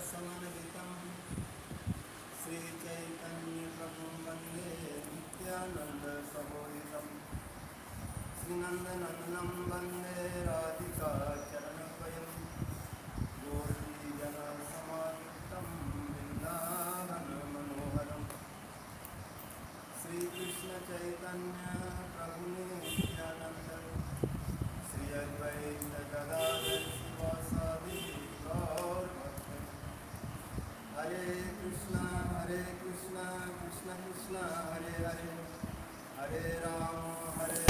समन्वितं श्रीचैतन्यप्रभुं वन्दे नित्यानन्दसहोदितं श्रीनन्दनन्दनं वन्दे राधिका चरणद्वयं गोपीजनसमायुक्तं वृन्दावनमनोहरं श्रीकृष्णचैतन्य प्रभु नित्यानन्द श्री अद्वैत गदाधर शिवासादि गौरभक्तः हरे कृष्णा कृष्ण कृष्ण हरे हरे हरे राम हरे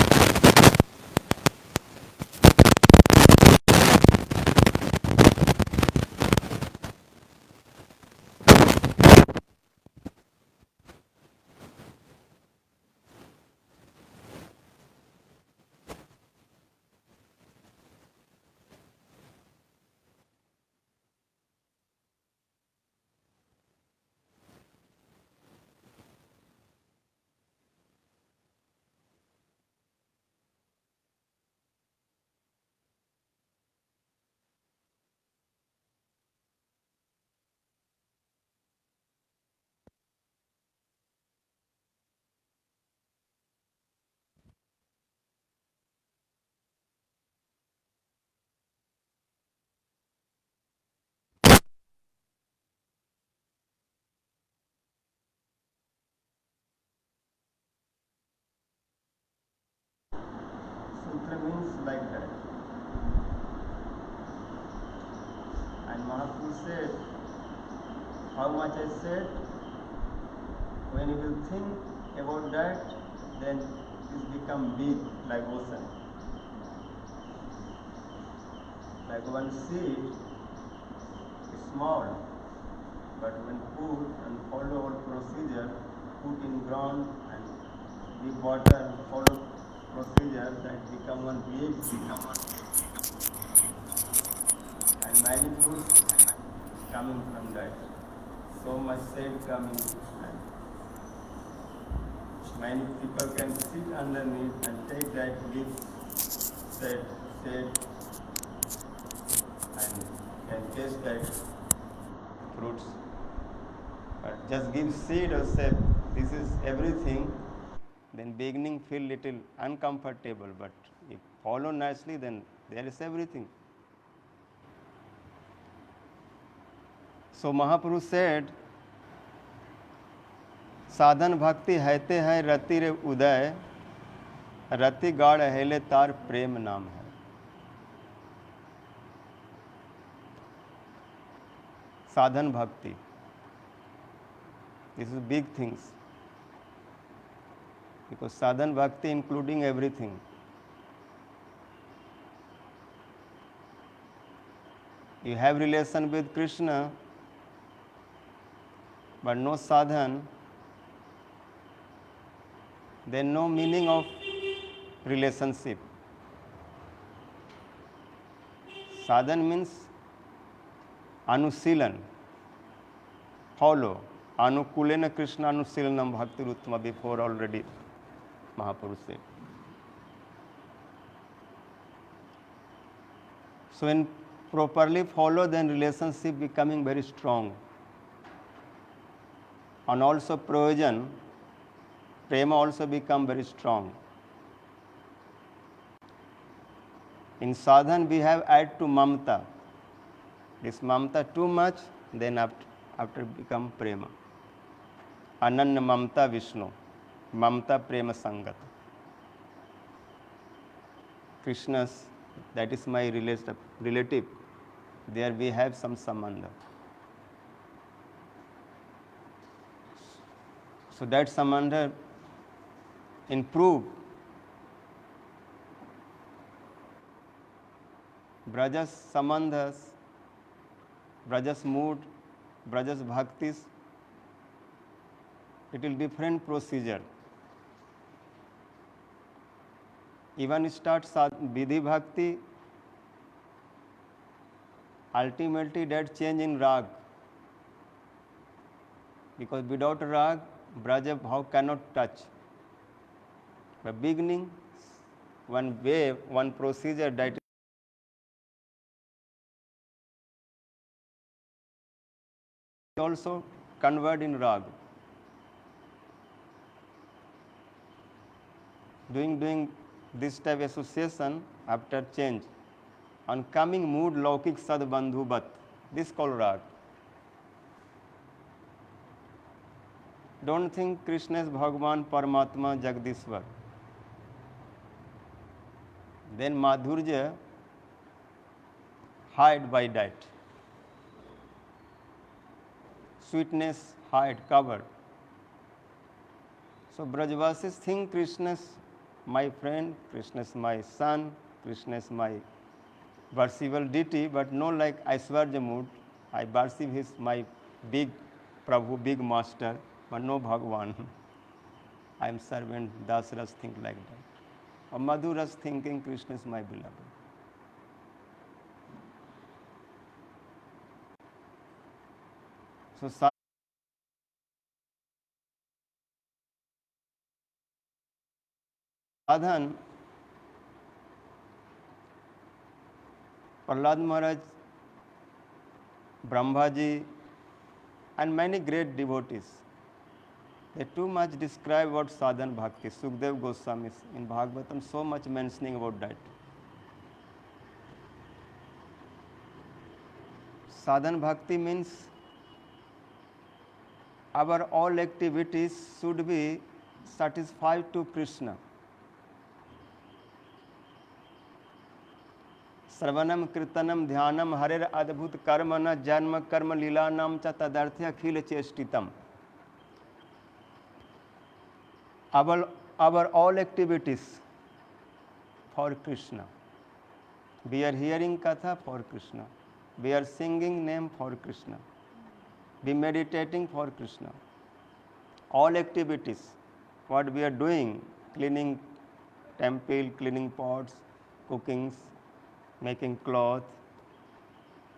Sutra means like that. And Mahaprabhu said, how much I said, when you will think about that, then it become big like ocean. Like one seed is small, but when put and follow our procedure, put in ground and give water and follow procedure, that become one big seed. And many fruits coming from that. So much shade coming, and many people can sit underneath and take that big shade and can taste that fruits. But just give seed or say this is everything, then beginning feel little uncomfortable, but if follow nicely, then there is everything. So Mahaprabhu said, साधन भक्ति हैते हैं रति रे उदय, रति गाढ़ हेले तार प्रेम नाम है. Sadhan bhakti. This is big things. Because sadhan bhakti including everything. You have relation with Krishna, but no sadhan, then no meaning of relationship. Sadhan means anusilan, follow. Anukulena Krishna anusilanam bhakti ruttama, before already Mahaprabhu said. So when properly follow, then relationship becoming very strong. And also prayojan, prema also become very strong. In sadhan we have add to mamta. This mamta too much, then after become prema. Ananya mamta Vishnu, mamta prema sangat. Krishna's, that is my relative. There we have some sambandha. So that sambandha improve. Brajas sambandhas, Brajas mood, Brajas bhaktis, it will different procedure. Even start vidhi bhakti, ultimately that change in rag. Because without rag, Braja bhav cannot touch. But beginning, one way, one procedure that also convert in rag. Doing this type association after change. On coming mood laukik sad bandhu bat. This called rag. Don't think Krishna is Bhagwan, Paramatma, Jagdishwar. Then Madhurya hide by that. Sweetness hide, covered. So Brajvasis think Krishna is my friend, Krishna is my son, Krishna is my worshipable deity, but no like Aishwarya mood. I worship his my big Prabhu, big master, but no Bhagwan. I am servant, Dasras think like that. Or Madhuras thinking Krishna is my beloved. So sadhan, Prahlad Maharaj, Brahmaji, and many great devotees, they too much describe what sadhan bhakti. Sukdev Goswami in Bhagavatam so much mentioning about that. Sadhan bhakti means our all activities should be satisfied to Krishna. श्रवणम कीर्तनम ध्यानम हरेर अद्भुत कर्म न जन्म कर्म लीला नाम च तदर्थ अखिल चेष्टितम. Our all activities for Krishna. We are hearing katha for Krishna. We are singing name for Krishna. We meditating for Krishna. All activities, what we are doing, cleaning temple, cleaning pots, cookings, making cloth,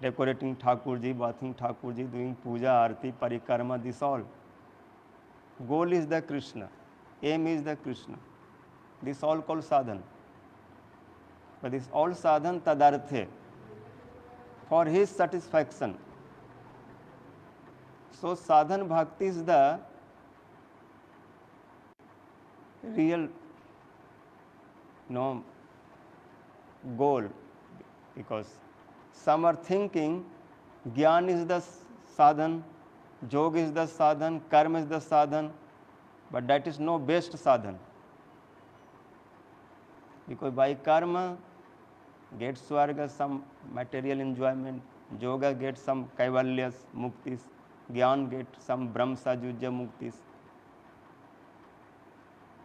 decorating Thakurji, bathing Thakurji, doing puja, arti, parikrama, this all. Goal is the Krishna. Aim is the Krishna. This all called sadhan. But this all sadhan tadarthe, for his satisfaction. So sadhan bhakti is the real goal, because some are thinking Gyan is the sadhan, Jog is the sadhan, Karma is the sadhan, but that is no best sadhan. Because by karma gets swarga, some material enjoyment, yoga gets some kaivalyas, muktis, Gyan gets some Brahm Sajujya muktis.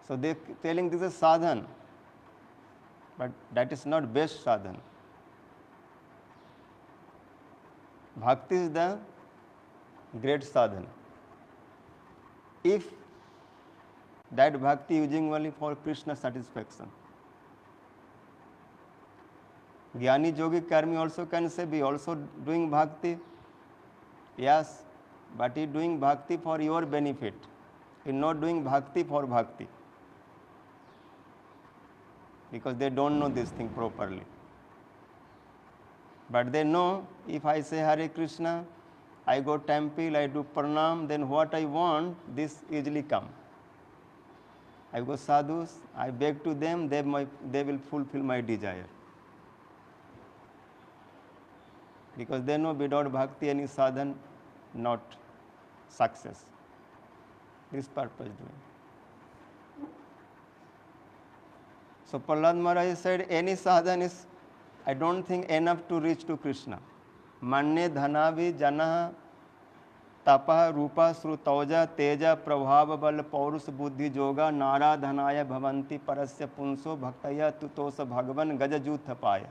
So they telling this is sadhan, but that is not best sadhan. Bhakti is the great sadhan. If that bhakti using only for Krishna satisfaction. Jnani Yogi Karmi also can say be also doing bhakti. Yes, but he doing bhakti for your benefit. He not doing bhakti for bhakti. Because they don't know this thing properly. But they know if I say Hare Krishna, I go temple, I do pranam, then what I want, this easily come. I go sadhus, I beg to them, they will fulfill my desire. Because they know without bhakti any sadhan not success. This purpose doing. So Prahlad Maharaj said any sadhan is, I don't think enough to reach to Krishna. Manye dhanavi janaha तपः रूपा श्रुतौजा तेजा प्रभाव बल पौरुष बुद्धि जोगा नाराधनाय भवंती परस्य पुंसो भक्तया तुतोष भगवन गजजूथ पाय.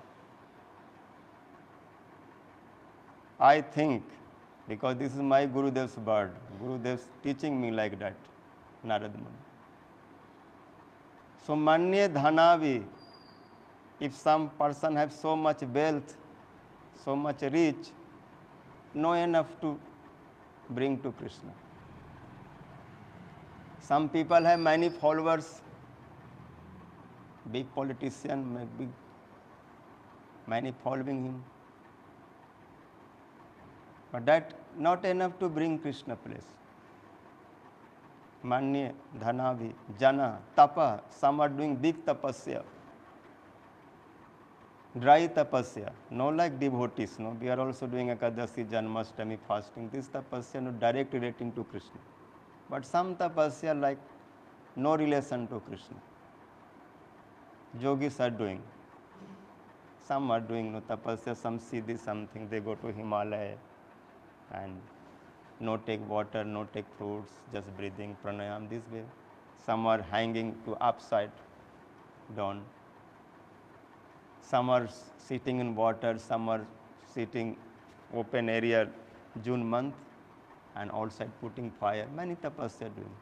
I think, because this is my Gurudev's word, Gurudev's teaching me like that, Narad Muni. So manye dhanavi, if some person have so much wealth, so much rich, no enough to bring to Krishna. Some people have many followers, big politician, big, many following him. But that not enough to bring Krishna place. Manya, Dhanavi, Jana, Tapa, some are doing big tapasya. Dry tapasya, no like devotees, no. We are also doing Ekadasi, Janmashtami fasting. This tapasya no direct relating to Krishna. But some tapasya like no relation to Krishna. Yogis are doing. Some are doing no tapasya, some siddhi something, they go to Himalaya and no take water, no take fruits, just breathing, pranayam this way. Some are hanging to upside down. Some are sitting in water, some are sitting open area June month and outside putting fire. Many tapasya doing.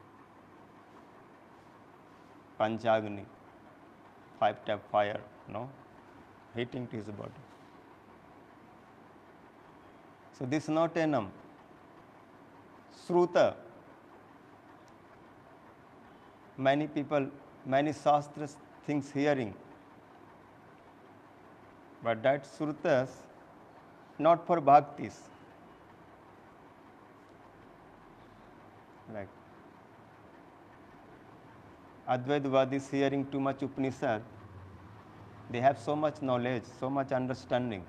Panchagni, 5 tap fire, no, heating to his body. So this is not enam. Sruta. Many people, many shastras things hearing. But that srutas not for bhaktis. Like Advaitavadis hearing too much Upanishad, they have so much knowledge, so much understanding.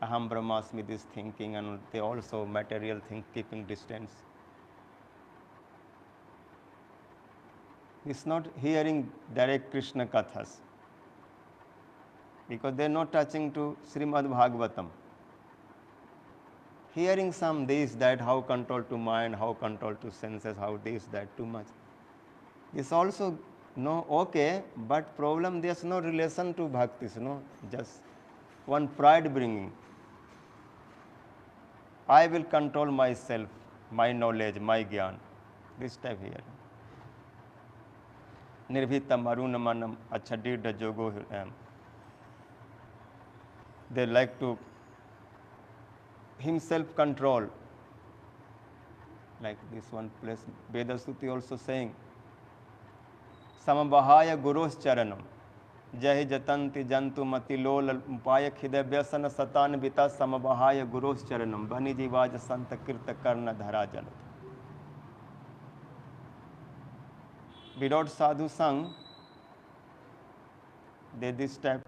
Aham Brahmasmi, this thinking, and they also material thing, keeping distance. It's not hearing direct Krishna Kathas, because they are not touching to Srimad Bhagavatam. Hearing some this, that, how control to mind, how control to senses, how this, that, too much. It's also no okay, but problem there's no relation to bhaktis, no, just one pride bringing. I will control myself, my knowledge, my gyan. This type here. Nirvitam arunamanam achadida jogo. They like to himself control. Like this one place, Vedasuti also saying, Samabahaya Guros Charanam, Jahi Jatanti Jantu Mati Lol Upaya Khida Vyasana Satan Vita Samabahaya Guros Charanam, Baniji Vaja Santa Kirta Karna Dharajalat. Without sadhu sang, they this type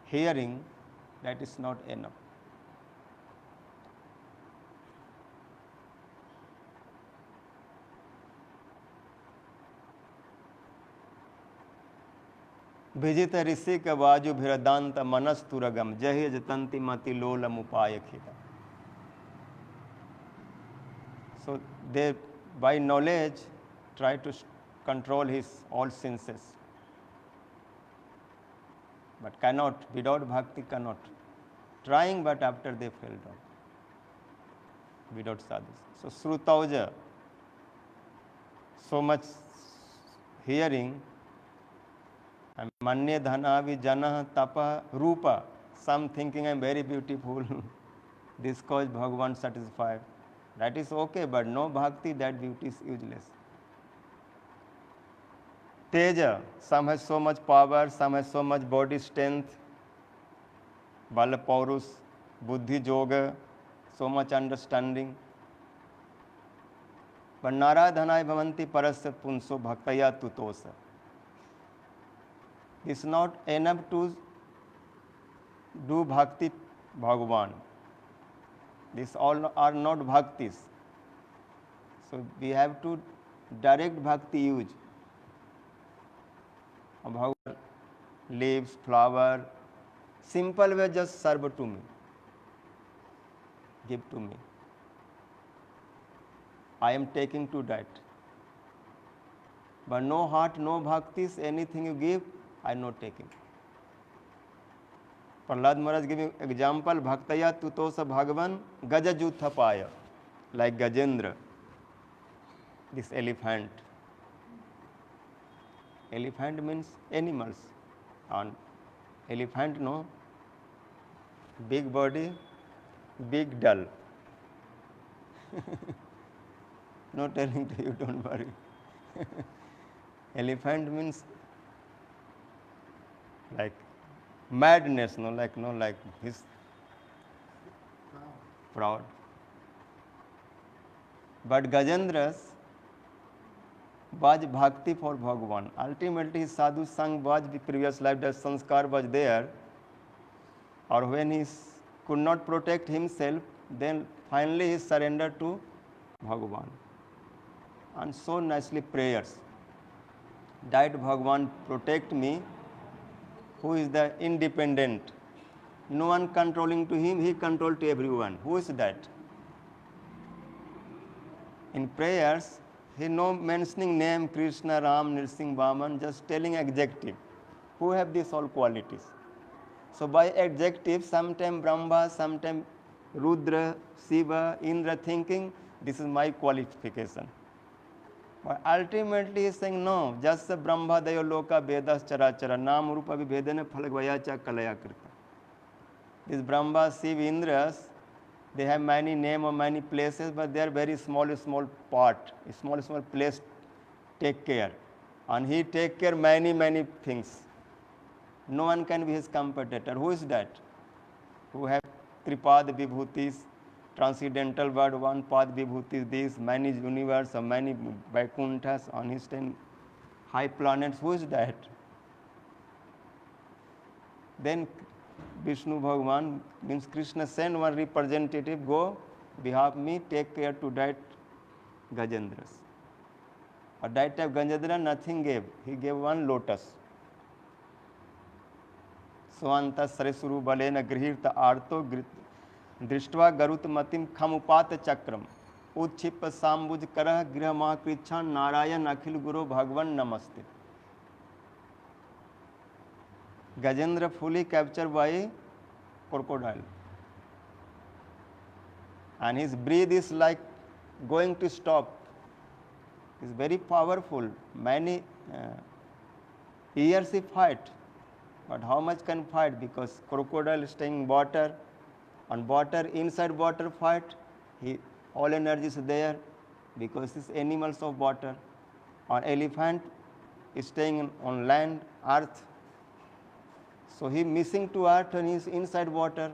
hearing, that is not enough. Vijita Rishi ka Vaju Bhiradanta Manasturagam Jahi Jatanti Mati Lola Mupaya Khida. So they by knowledge try to control his all senses, but cannot, without bhakti cannot. Trying, but after they fell down. Without sadhus. So Srutauja, so much hearing, and Manya Dhanavi Jana Tapa Rupa, some thinking I'm very beautiful, this cause Bhagavan satisfied. That is okay, but no bhakti, that beauty is useless. Teja, some has so much power, some has so much body strength, Bala Paurus, Buddhi Yoga, so much understanding. But Naradhanai Bhavanti Parasya Punso Bhaktaya Tutosa. It's not enough to do bhakti Bhagavan. These all are not bhaktis. So we have to direct bhakti use. Bhagavan, leaves, flower, simple way just serve to me. Give to me. I am taking to that. But no heart, no bhaktis, anything you give, I am not taking. Prahlad Maharaj giving example, Bhaktaya Tutosa Bhagavan Gajajuthapaya, like Gajendra, this elephant. Elephant means animals. And elephant, no, big body, big dull. No telling to you, don't worry. Elephant means like madness, no, like his proud. But Gajendra's was bhakti for Bhagavan. Ultimately, his sadhu sang was the previous life, the sanskar was there. Or when he could not protect himself, then finally he surrendered to Bhagavan. And so nicely prayers. Died Bhagavan, protect me, who is the independent. No one controlling to him, he controlled to everyone. Who is that? In prayers, he no mentioning name Krishna, Ram, Nirsingh, Vaman, just telling adjective. Who have these all qualities? So by adjective, sometime Brahma, sometime Rudra, Shiva, Indra thinking, this is my qualification. But ultimately he is saying, no, just Brahma, Dayo, Loka, Vedas, Charachara, Nam, Rupa, Vibhedana, Phalagvayacha, Kalaya, Krita. These Brahma, Shiva, Indras, they have many names or many places, but they are very small part, small place take care. And he take care many things. No one can be his competitor. Who is that? Who have Tripad Vibhutis, transcendental word, one path Vibhutis, these many universe or many Vaikunthas on his 10 high planets. Who is that? Then Vishnu Bhagavan means Krishna send one representative, go behalf me, take care to that Gajendras. Or that type Gajendra nothing gave. He gave one lotus. Swanta Saresuru Balena Grihirta Arto Drishtva Garutmatim Khamupat Chakram Uchip Sambuj Karah Grihama Krichan Narayan Akhil Guru Bhagwan Namaste. Gajendra fully captured by crocodile. And his breath is like going to stop. It's very powerful. Many years he fight. But how much can fight? Because crocodile is staying in water, and water, inside water fight, all energy is there because it's animals of water. Or elephant is staying on land, earth. So he missing to earth and he is inside water.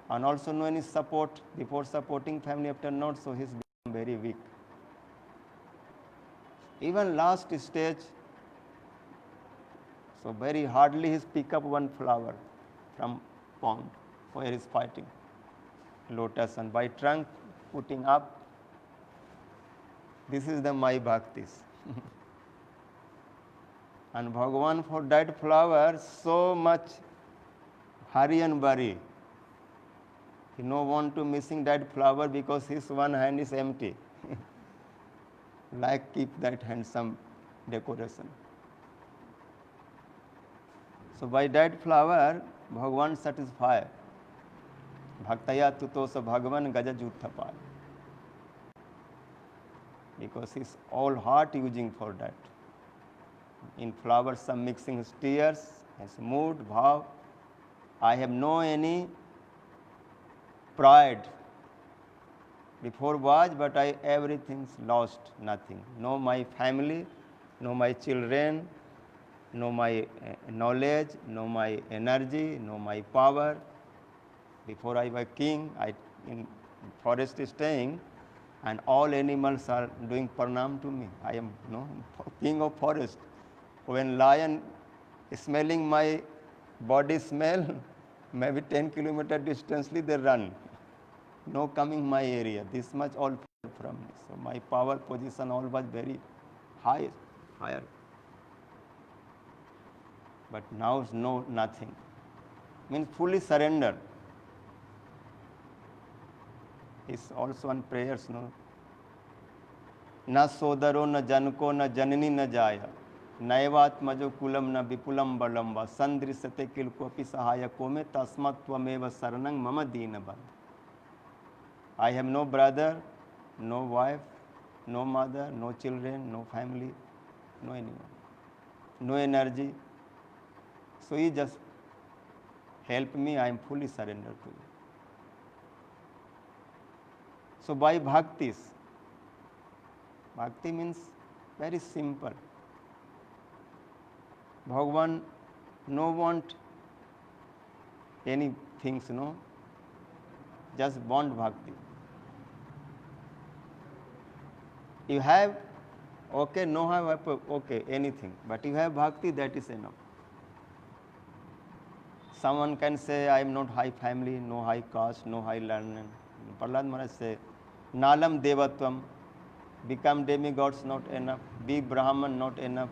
And also no any support, before supporting family, after not, so he is become very weak. Even last stage, so very hardly he pick up one flower from pond where he is fighting lotus, and by trunk putting up. This is the my bhaktis. And Bhagavan for that flower so much hurry and worry. He no want to missing that flower because his one hand is empty. Like keep that handsome decoration. So by that flower, Bhagavan satisfied. Bhaktaya tutosa Bhagavan gajajuthapal. Because his all heart using for that. In flowers, some mixing his tears, his mood, bhav. I have no any pride. Before was, but everything's lost, nothing. No my family, no my children, no my knowledge, no my energy, no my power. Before I was king, I in forest staying, and all animals are doing pranam to me. I am king of forest. When lion is smelling my body smell, maybe 10 kilometer distantly they run. No coming my area. This much all from me. So my power position all was very higher. But now no nothing. Means fully surrender. Is also on prayers, no. Na sodaro na janko na janani na jaya. Naivatmajo kulam na vipulam balamba. Sandrisate kilkopi sahaya kome tasmatvameva saranang mama deenabad. I have no brother, no wife, no mother, no children, no family, no anyone, no energy. So you just help me, I am fully surrendered to you. So by bhaktis, bhakti means very simple. Bhagavan no want any things, no. just want bhakti. You have, okay, no have, okay, anything, but you have bhakti, that is enough. Someone can say, I am not high family, no high caste, no high learning. Prahlad Maharaj say, Nalam Devatvam, become demigods not enough, be Brahman not enough.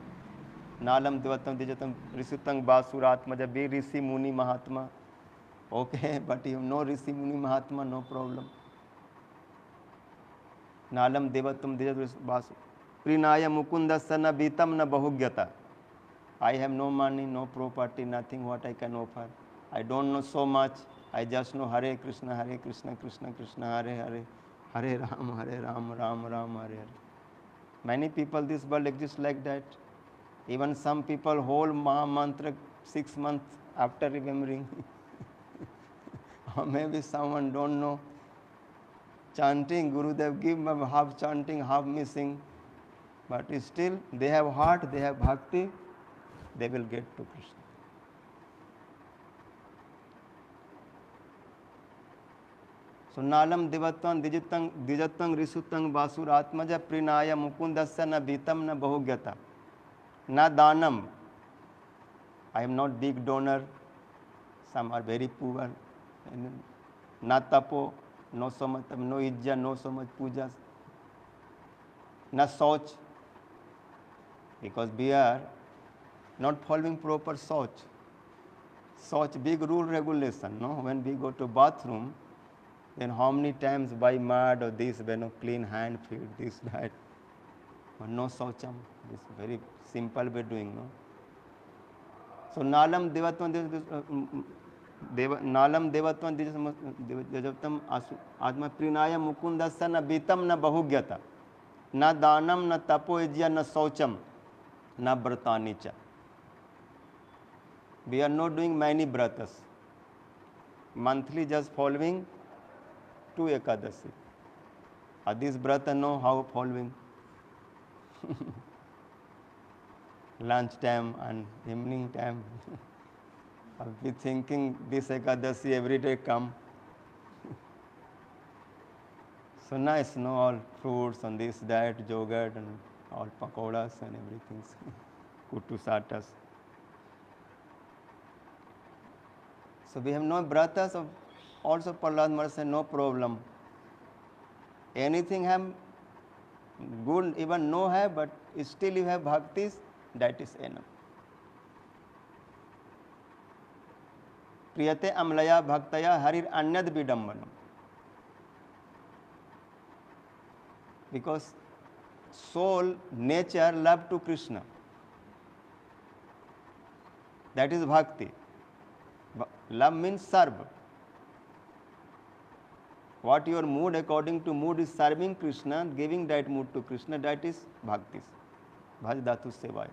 Nalam Devatvam Dijatam Risutang Basuratmaja, be Rishi Muni Mahatma. Okay, but you have no Rishi Muni Mahatma, no problem. Nalam Devatvam Dijatam Basu. Prinaya Mukundasa na Bitam na Bahugyata. I have no money, no property, nothing what I can offer. I don't know so much. I just know Hare Krishna, Krishna Krishna, Hare Hare, Hare Ram, Ram Ram, Hare Hare. Many people this world exists like that. Even some people whole Maha Mantra 6 months after remembering. Or maybe someone don't know. Chanting, Gurudev give them half chanting, half missing. But still, they have heart, they have bhakti, they will get to Krishna. So, Nalam Devatvam Dijatang Risutang Basur Atmaja Prinaya Mukundasya na Vitam na Bahugyata. Na Danam. I am not big donor. Some are very poor. Na Tapo, no so much, no Ijja, no so much pujas. Na Soch, because we are not following proper Soch. Soch, big rule regulation, no? When we go to bathroom, then how many times by mud or this, when clean hand, feet, this, that. But no Socham, this very simple way doing, no? So Nalam Devatvam Nalam Devatvam Devatam Atma Prinaya Mukundasya na Vitam na Bahugyata. Na Danam, na Tapoejya, na Socham, na Bratanicha. We are not doing many bratas. Monthly just following 2 Ekadasi. This brata know how following. Lunch time and evening time. I'll be thinking this Ekadasi every day come. So nice, no, all fruits and this, that, yogurt and all pakoras and everything. Kuttu satas. So we have no bratas of also Prahlad Maharaj said no problem. Anything have good, even no have, but still you have bhaktis, that is enough. Priyate amlaya bhaktaya harir anyad vidambanam. Because soul, nature, love to Krishna. That is bhakti. Love means serve. What your mood, according to mood, is serving Krishna, giving that mood to Krishna, that is bhaktis. Bhaj dhatu sevaya.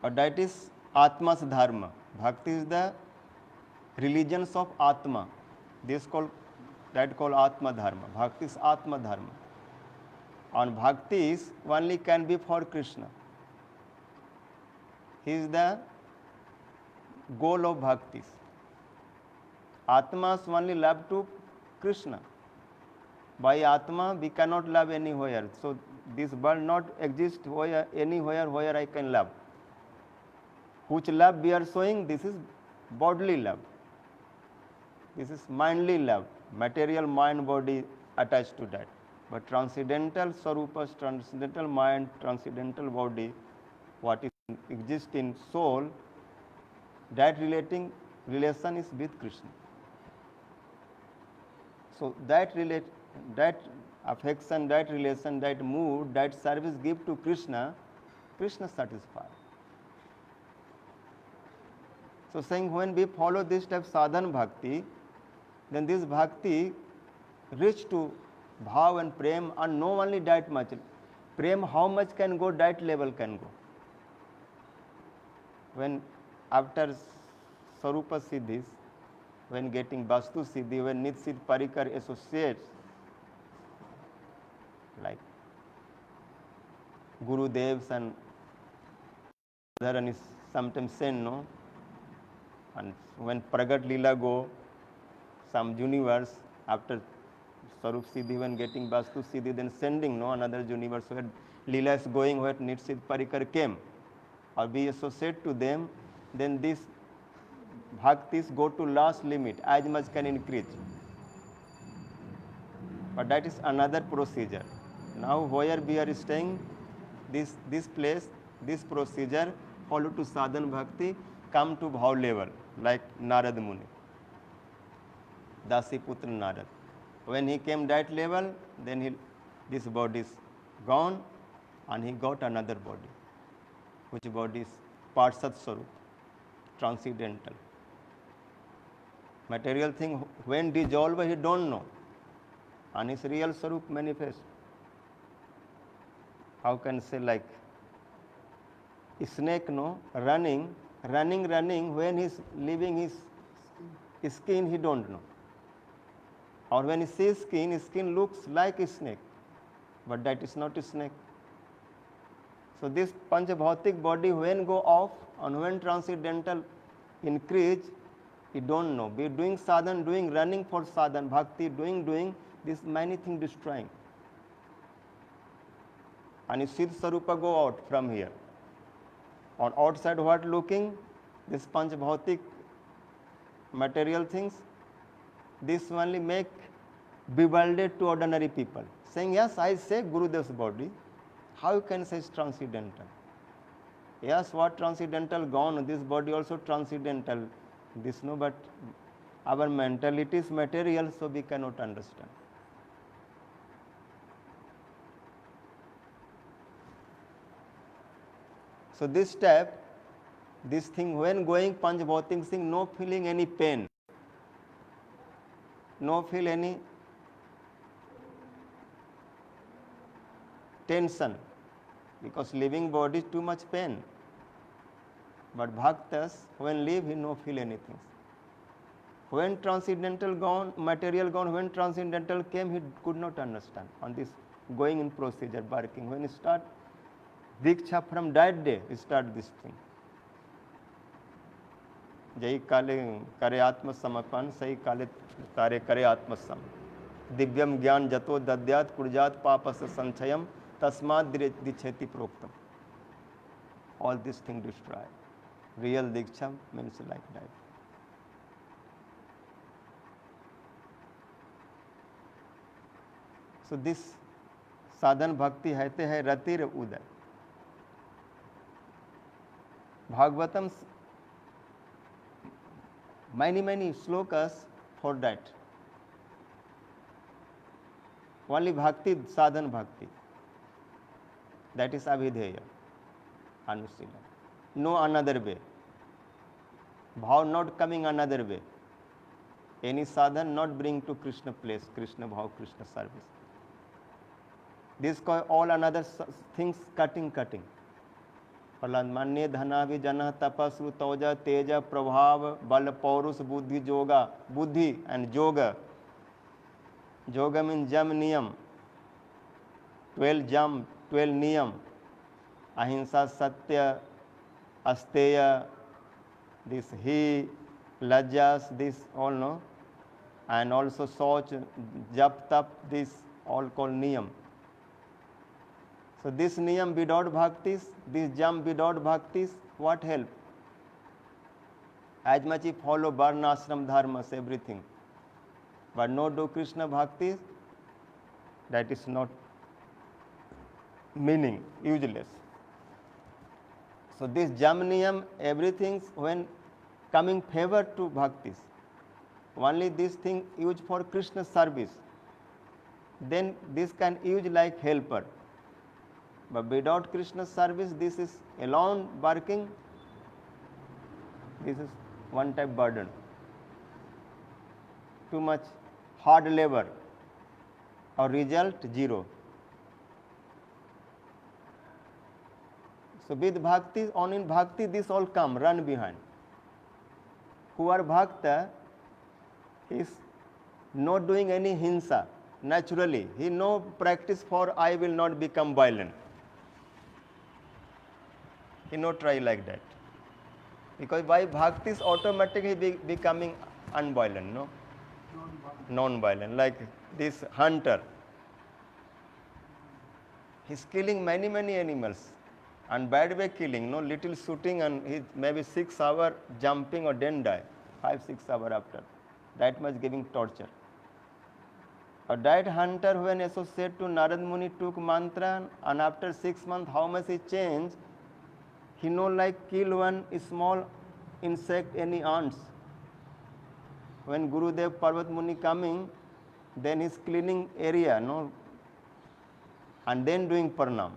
Or that is Atma's dharma. Bhakti is the religions of Atma. That called Atma dharma. Bhakti is Atma dharma. And bhaktis only can be for Krishna. He is the goal of bhaktis. Atmas only love to Krishna. By Atma we cannot love anywhere. So this world not exist anywhere where I can love. Which love we are showing, this is bodily love. This is mindly love. Material mind, body attached to that. But transcendental Swarupas, transcendental mind, transcendental body, what is exists in soul, that relation is with Krishna. So that affection, that relation, that mood, that service give to Krishna, Krishna satisfied. So saying when we follow this type sadhana bhakti, then this bhakti reach to bhav and prem, and no only that much. Prem how much can go, that level can go. When after Swarupa Siddhis, when getting Vastu Siddhi, when Nitsid Parikar associates, like Guru Devs and Dharan is sometimes sent, no? And when Pragat Leela go, some universe after Sarup Siddhi when getting Vastu Siddhi, then sending another universe where Leela is going, where Nitsid Parikar came, or we associate to them, then these bhaktis go to last limit, as much can increase. But that is another procedure. Now where we are staying, this place, this procedure follow to sadhan bhakti, come to bhav level, like Narad Muni, Dasi Putra Narad. When he came that level, then this body is gone and he got another body, which body is Parsad Swarup, transcendental. Material thing when dissolve, he don't know, and his real Swarup manifest. How can say like snake running, when he's leaving his skin, he don't know. Or when he sees skin looks like a snake, but that is not a snake. So this Panchabhautik body when go off and when transcendental increase, you don't know. We doing sadhan, doing running for sadhan, bhakti, doing, this many things destroying. And you see the Sarupa go out from here. On outside what looking? This Panchabhautik material things, this only make bewildered to ordinary people. Saying, yes, I say Gurudev's body, how you can say it's transcendental? Yes, what transcendental gone, this body also transcendental. This no, but our mentality is material, so we cannot understand. So this step, this thing when going Panchabhautik thing, no feeling any pain, no feel any tension, because living body is too much pain. But bhaktas, when live, he no feel anything. When transcendental gone, material gone, when transcendental came, he could not understand. On this going in procedure, barking, when he start Diksha from that day, he start this thing. Jai kale kare atma samapan, sai kale tare kare atma sam. Divyam gyan jato dadyat kurjat papasa sanchayam tasmad dicheti proktam. All these things destroy. Real Diksha means like that. So this sadhan bhakti haite hai ratir uday. Bhagavatam many slokas for that. Only bhakti, sadhan bhakti. That is Abhidheya, Anusila. No another way. Bhav not coming another way. Any sadhan not bring to Krishna place, Krishna bhav, Krishna service. This call all another things cutting. मन्य धनाभि जन तपस्रु तौजा तेज प्रभाव बल पौरुष बुद्धि जोगा बुद्धि and जोग mean जम नियम 12 नियम अहिंसा सत्य अस्तेय this he lajjas this all no and also soch jap tap this all called niyam. So this niyam without bhaktis, this jam without bhaktis, what help? As much you follow varna ashram dharmas, everything, but no do Krishna bhaktis, that is not meaning, useless. So this jam niyam, everything when coming favor to bhaktis, only this thing used for Krishna service, then this can use like helper. But without Krishna service, this is alone working, this is one type burden. Too much hard labor, or result zero. So with bhakti, on in bhakti, this all come, run behind. Who are bhakta is not doing any hinsa naturally. He no practice for I will not become violent. He no try like that. Because by bhakti is automatically becoming unviolent, no? Non-violent, like this hunter. He's killing many, many animals. And bad way killing, no little shooting, and he maybe 6 hour jumping or then die. 5, 6 hour after. That much giving torture. A diet hunter when associated to Narad Muni took mantra, and after 6 months how much he changed, he no like kill one small insect, any ants. When Gurudev Parvat Muni coming, then he's cleaning area, no, and then doing pranam,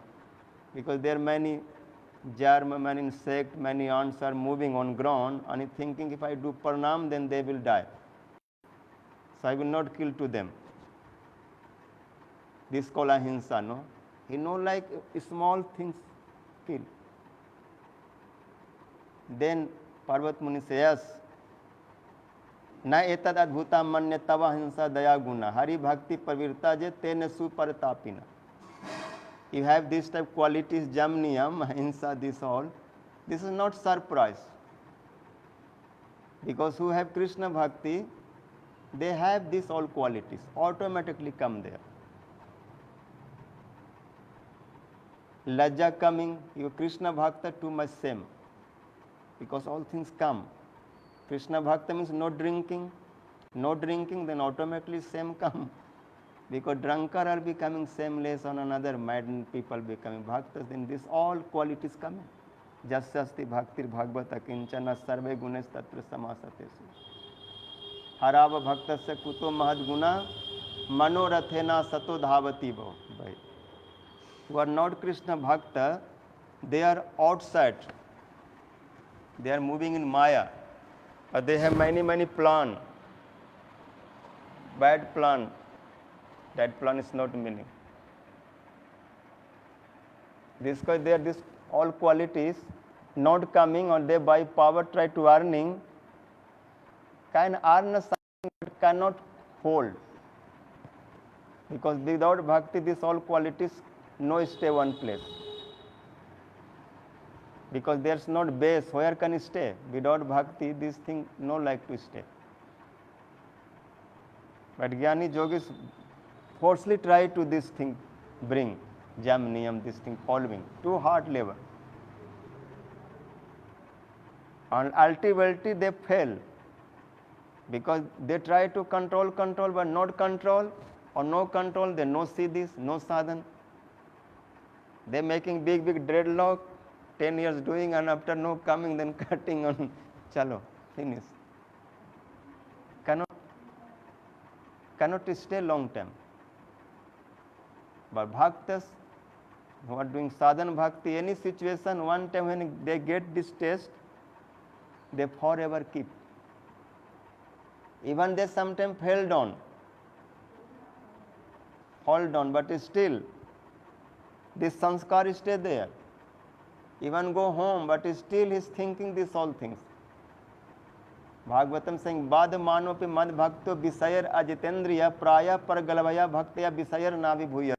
because there are many germ, many insect, many ants are moving on ground, and he's thinking if I do pranam, then they will die. So I will not kill to them. This called ahimsa, no? He know like small things kill. Then Parvat Muni says, yes, na etad adbhuta manya tava hinsa daya guna hari bhakti pravirta je tene suparatapina. You have this type qualities, jamniyam, ahimsa, this all. This is not surprise. Because who have Krishna bhakti, they have these all qualities, automatically come there. Lajja coming, your Krishna bhakta too much same. Because all things come. Krishna bhakta means no drinking, then automatically same come. Because drunkard are becoming shameless, on another maddened people becoming bhaktas, then this all qualities coming. Jasyasti bhaktir bhagavata kinchana sarve gunes tatra samasatesu. Harava bhaktasya kuto mahad guna manorathena sato dhavati bhai. Who are not Krishna bhakta, they are outside. They are moving in Maya. They have many, many plan. Bad plan. That plan is not meaning. This because they are this all qualities not coming, or they by power try to earning, can earn something but cannot hold. Because without bhakti, these all qualities no stay one place. Because there's not base, where can it stay? Without bhakti, this thing no like to stay. But Jnani Yogis forcefully try to this thing bring, jam niyam, this thing following, to hard level. And ultimately they fail. Because they try to control, but not control, or no control, they no see this, no sadhan. They making big, big dreadlock, 10 years doing, and after no coming, then cutting on, chalo, finish. Cannot stay long time. But bhaktas who are doing sadhana bhakti, any situation, one time when they get this taste, they forever keep. Even they sometimes fall down, but still, this sanskar stay there. Even go home, but still he is thinking these all things. Bhagavatam saying, Bad manopi mad bhakto visayar ajitendriya praya pargalavaya bhaktaya visayar navi bhuyate.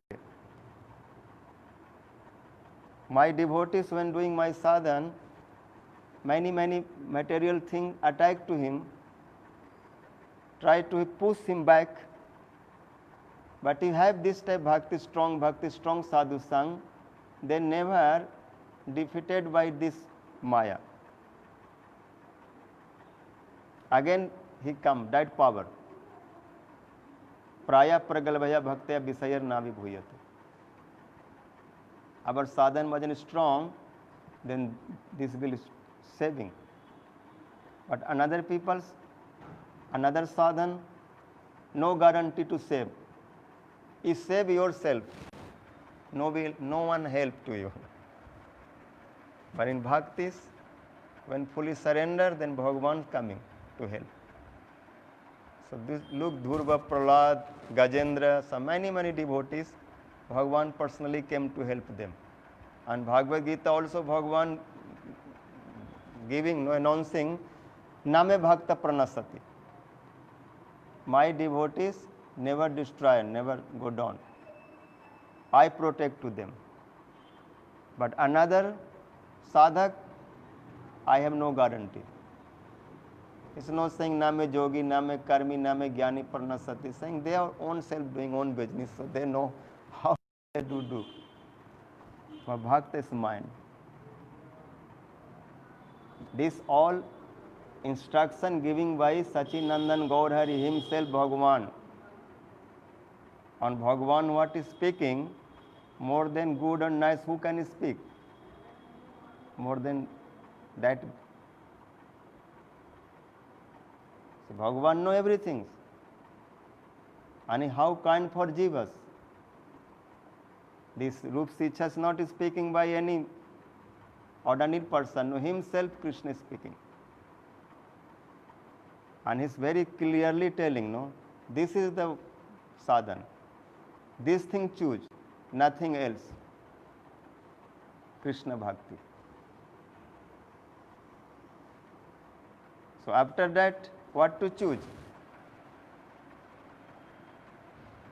My devotees, when doing my sadhan, many, many material things attack to him, try to push him back. But if you have this type bhakti, strong sadhu sang, they never defeated by this maya. Again he come, that power. Praya pragalvaya bhaktaya visayar navi bhuyate. Our sadhan bhajan is strong, then this will is saving. But another people's, another sadhan, no guarantee to save. You save yourself. No one help to you. But in bhaktis, when fully surrender, then Bhagavan coming to help. So this, look, Dhurva, Prahlad, Gajendra, so many, many devotees, Bhagavan personally came to help them. And Bhagavad Gita also Bhagavan giving, announcing, Name Bhakta Pranasati. My devotees never destroy, never go down. I protect to them. But another sadhak, I have no guarantee. It's not saying Name Jogi, Name Karmi, Name Jnani Parnasati, saying they are own self doing own business, so they know how they do. For Bhakta is mind. This all instruction giving by Sachinandan Gaurhari himself, Bhagavan. On Bhagavan what is speaking, more than good and nice, who can speak? More than that. So Bhagavan know everything. And how kind for jivas. This Rup Siksha is not speaking by any ordinary person, no, himself Krishna is speaking. And he is very clearly telling, no, this is the sadhan. This thing choose, nothing else. Krishna Bhakti. So after that, what to choose?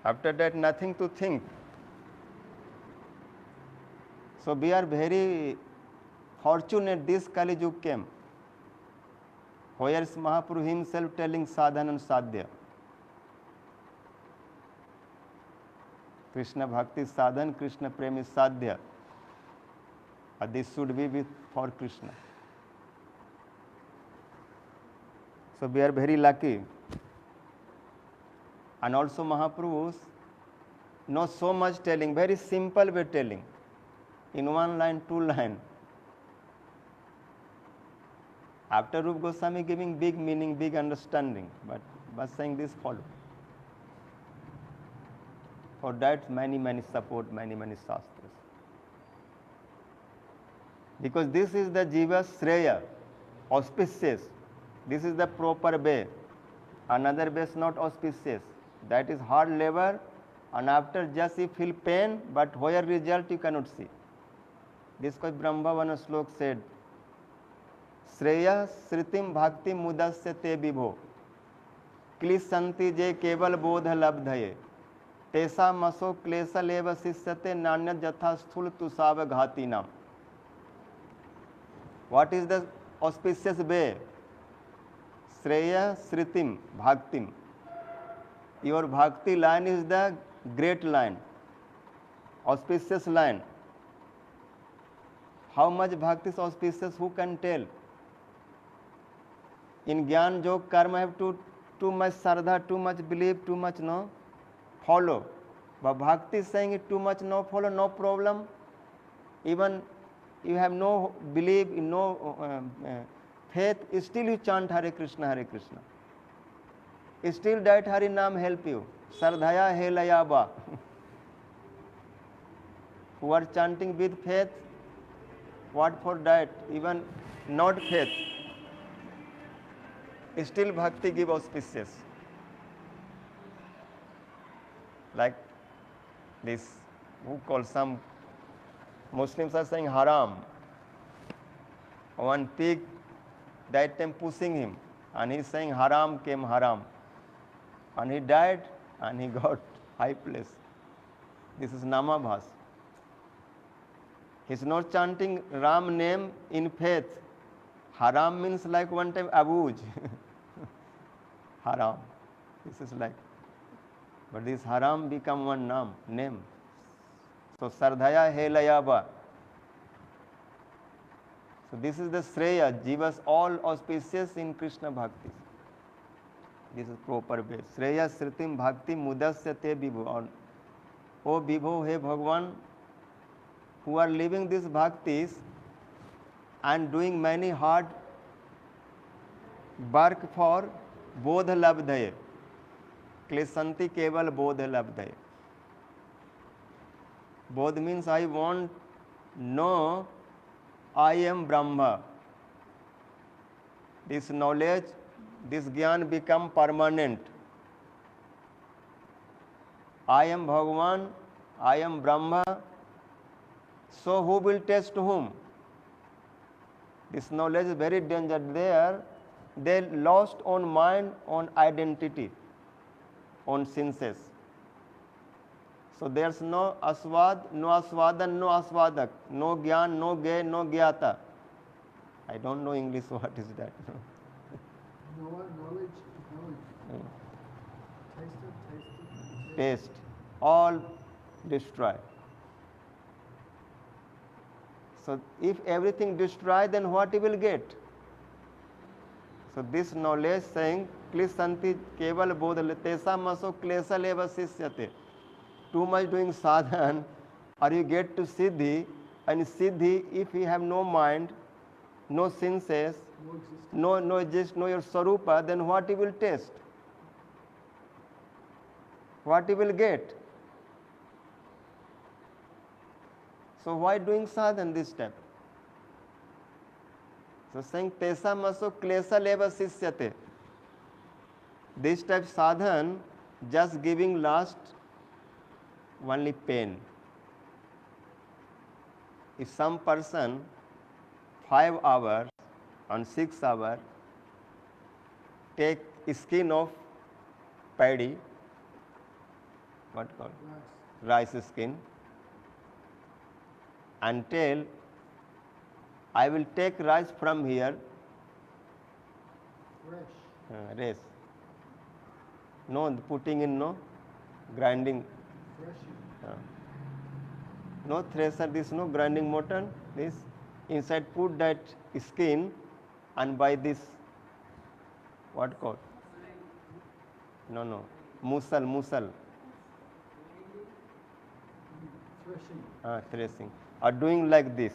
After that, nothing to think. So we are very fortunate this Kali Yuga came. Where is Mahaprabhu himself telling sadhana and sadhya? Krishna Bhakti is sadhana, Krishna Prem is sadhya. And this should be for Krishna. So we are very lucky. And also Mahaprabhu knows so much telling, very simple way telling. In one line, two line. After Rupa Goswami giving big meaning, big understanding, but saying this follow. For that many support, many shastras. Because this is the Jiva Shreya, auspicious. This is the proper way. Another way is not auspicious. That is hard labor, and after just you feel pain, but where result you cannot see. This is Brahmavana Slok said, Shreya Sritim Bhakti Mudasya Te Vibho Klisanti Je Keval Bodha Labdhaye Tesa Maso Klesa Leva Sisyate Nanya Jatha Sthul Tusava Ghatinam. What is the auspicious way? Shreya Sritim Bhaktim. Your Bhakti line is the great line, auspicious line. How much Bhakti is auspicious, who can tell? In Gyan Jog Karma, have too much Sardha, too much belief, too much no follow. But Bhakti is saying it too much no follow, no problem. Even you have no belief, no faith, still you chant Hare Krishna, Hare Krishna. Still that Hari Nam help you. Sardhaya Helayaba. Who are chanting with faith, what for that? Even not faith. Still Bhakti give auspicious. Like this, who call some Muslims are saying haram. One pig, that time pushing him, and he is saying haram came haram. And he died and he got high place. This is Namabhas. He is not chanting Ram name in faith. Haram means like one time abuj. Haram. This is like. But this haram become one name. So Sardhaya Helayaba. So this is the Shreya, Jivas all auspicious in Krishna Bhakti. This is proper way. Shreya Sritim Bhakti Mudasya Te Vibho. O Vibho, He Bhagavan, who are living these bhaktis and doing many hard work for Bodha Labdhaye. Klesanti Keval Bodha Labdhaye. Bodh means I want know I am Brahma. This knowledge, this Gyan become permanent. I am Bhagavan, I am Brahma. So who will test whom? This knowledge is very dangerous. They lost on mind, on identity, on senses. So there's no aswad, no aswadan, no aswadak, no gyan, no gay, no gyata. I don't know English, what is that? Knowledge. Taste, all destroy. So if everything destroy, then what you will get? So this knowledge saying klisanti keval bodhale tesa maso klesa leva sisyate. Too much doing sadhan, or you get to siddhi, and siddhi, if you have no mind, no senses, no just know your sarupa, then what you will taste? What you will get? So why doing sadhan this step? So saying tesa maso klesa leva sisyate. This type sadhan just giving last only pain. If some person 5 hours and 6 hours take skin of paddy, what called? Rice skin, and tell I will take rice from here, race. No putting in, no grinding. No thresher, this no grinding motor, this inside put that skin, and by this what called? No, musal. Threshing. Are doing like this,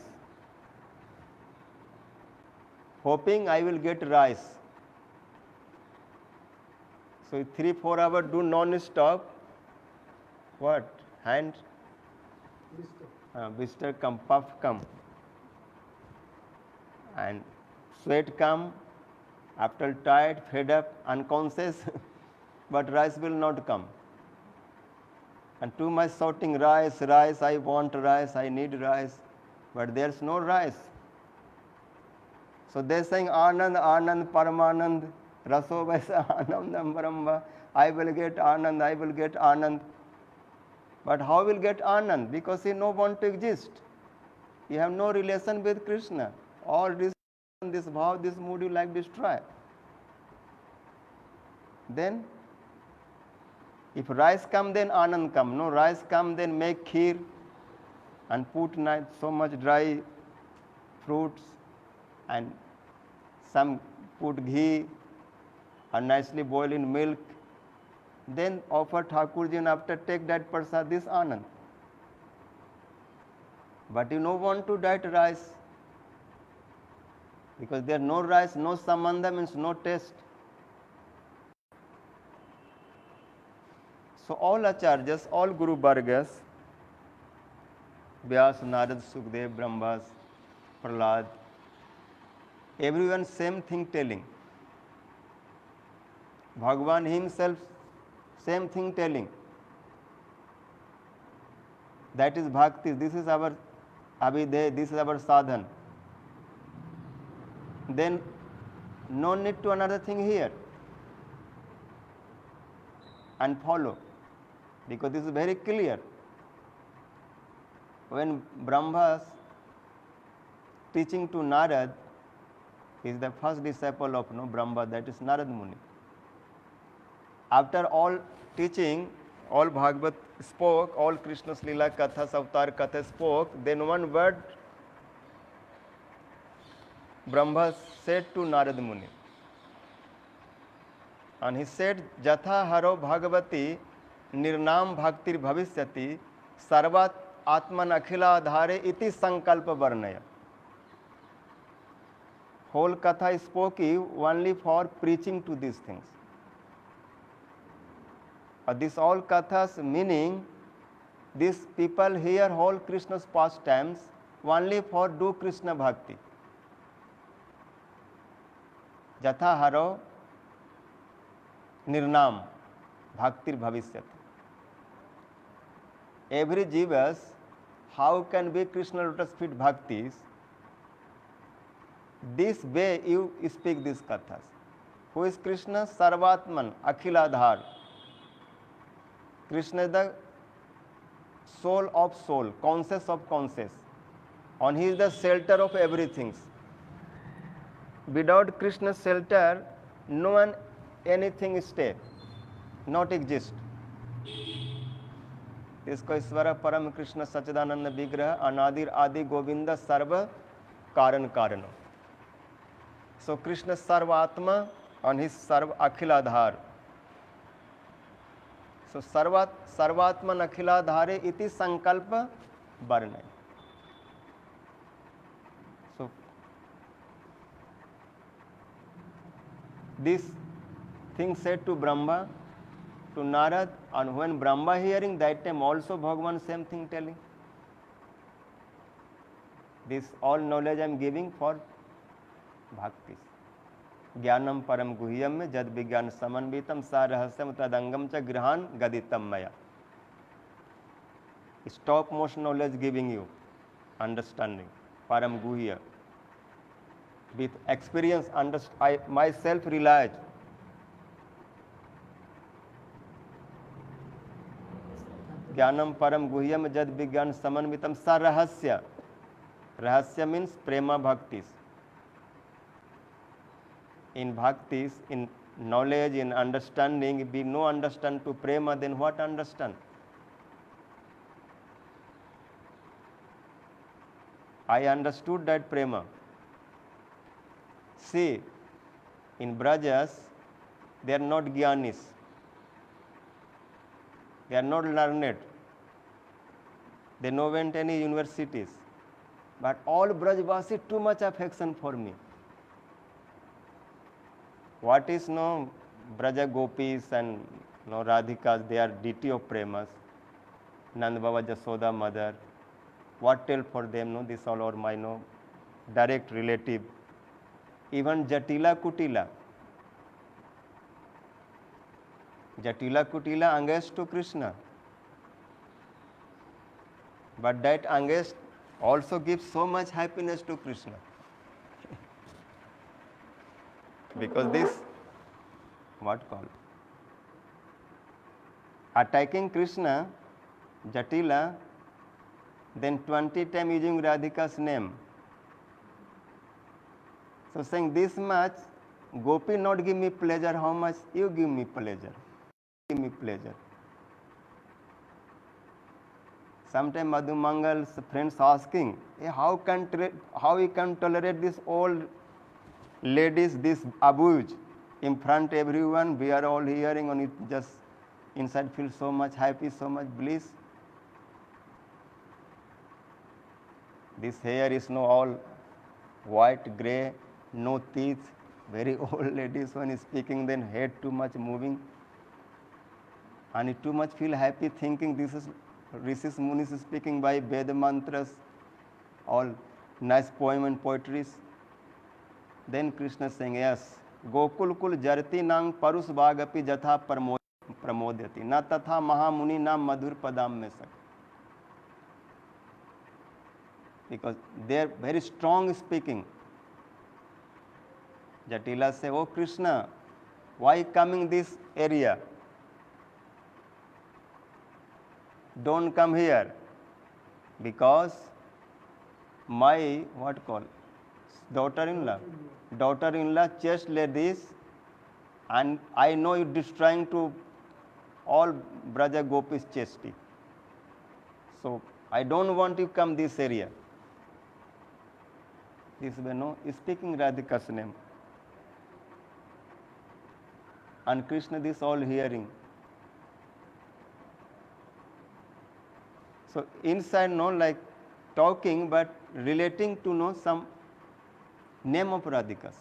hoping I will get rice. So 3-4 hours do non-stop. What? Hand? Blister come, puff come, and sweat come. After tired, fed up, unconscious, but rice will not come. And too much shouting rice, I want rice, I need rice, but there's no rice. So they're saying Anand, Paramanand, Raso Vaisa Anandam Brahma, I will get Anand. But how will get Anand? Because he no want to exist. You have no relation with Krishna. All this bhav, this mood you like destroy. Then, if rice come, then Anand come. No rice come, then make kheer and put so much dry fruits and some put ghee and nicely boil in milk. Then offer Thakurji, and after take that prasad, this Anand. But you don't want to that rice, because there no rice, no sambandha means no taste. So all acharyas, all Guru Vargas, Vyas, Narad, Sukdev, Brahmas, Prahlad, everyone same thing telling. Bhagavan himself same thing telling. That is bhakti, this is our abhidheya, this is our sadhan. Then no need to another thing here. And follow, because this is very clear. When Brahmas teaching to Narad, he is the first disciple of Brahma, that is Narad Muni. After all teaching, all Bhagavat spoke, all Krishna's Leela Kathas, Avatar Katha spoke, then one word Brahma said to Narad Muni. And he said, Jatha haro Bhagavati nirnam bhaktir bhavisyati sarvat atman akhila dhare iti sankalpa varnaya. Whole Katha spoke only for preaching to these things. This all Kathas meaning, these people hear whole Krishna's pastimes only for do Krishna bhakti. Jatha haro nirnam bhaktir bhavisyati. Every jivas, how can be Krishna lotus feet bhaktis? This way you speak these kathas. Who is Krishna? Sarvatman, Akhiladhar. Krishna is the soul of soul, conscious of conscious. And he is the shelter of everything. Without Krishna's shelter, no one, anything stay, not exist. इसको ईश्वर परम कृष्ण सच्चिदानंद विग्रह अनादिर आदि गोविंद सर्व कारण कारण. So Krishna Sarvatma and his Sarv Akhiladhar. So Sarvatman Akhiladhare iti Sankalpa Varnay. So this thing said to Brahma, to Narad, and when Brahma hearing, that time also Bhagavan same thing telling. This all knowledge I am giving for भक्ति. ज्ञानम परम गुह्यम में जद विज्ञान समन्वितम सा रहस्यम तदंगम च गृहान गदितम मया. Stop most knowledge giving you understanding param guhya with experience. I myself realized ज्ञानम परम गुह्यम जद विज्ञान समन्वितम सा रहस्य. Rahasya means prema bhaktis. In bhaktis, in knowledge, in understanding, if we no understand to prema, then what understand? I understood that prema. See, in Brajas, they are not Gyanis. They are not learned. They no went any universities. But all Brajvasi too much affection for me. What is no Braja Gopis and no Radhikas, they are deity of premas. Nand Baba Jasoda mother. What tell for them? No, this all or my no direct relative. Even Jatila Kutila. Jatila Kutila angest to Krishna. But that angest also gives so much happiness to Krishna. Because this, what called? Attacking Krishna, Jatila, then 20 times using Radhika's name. So saying this much, Gopi not give me pleasure, how much you give me pleasure? Give me pleasure. Sometimes Madhu Mangal's friends asking, hey, how he can tolerate this old ladies, this abuse in front of everyone? We are all hearing on it, just inside feel so much happy, so much bliss. This hair is no all white, grey, no teeth, very old ladies when speaking, then head too much moving. And it too much feel happy thinking this is Rishis Munis speaking by Veda mantras, all nice poem and poetries. Then Krishna saying, yes, Gokul kul jarti nang parus bhagapi jatha pramodyati na tatha mahamuni na madhur padam me sak. Because they are very strong speaking. Jatila say, oh Krishna, why coming this area? Don't come here. Because my, what call, daughter-in-law chased ladies, and I know you destroying to all Braja Gopis chastity. So I don't want you come this area. This way, no, speaking Radhika's name. And Krishna this all hearing. So inside, no, like talking, but relating to know some name of Radhikas.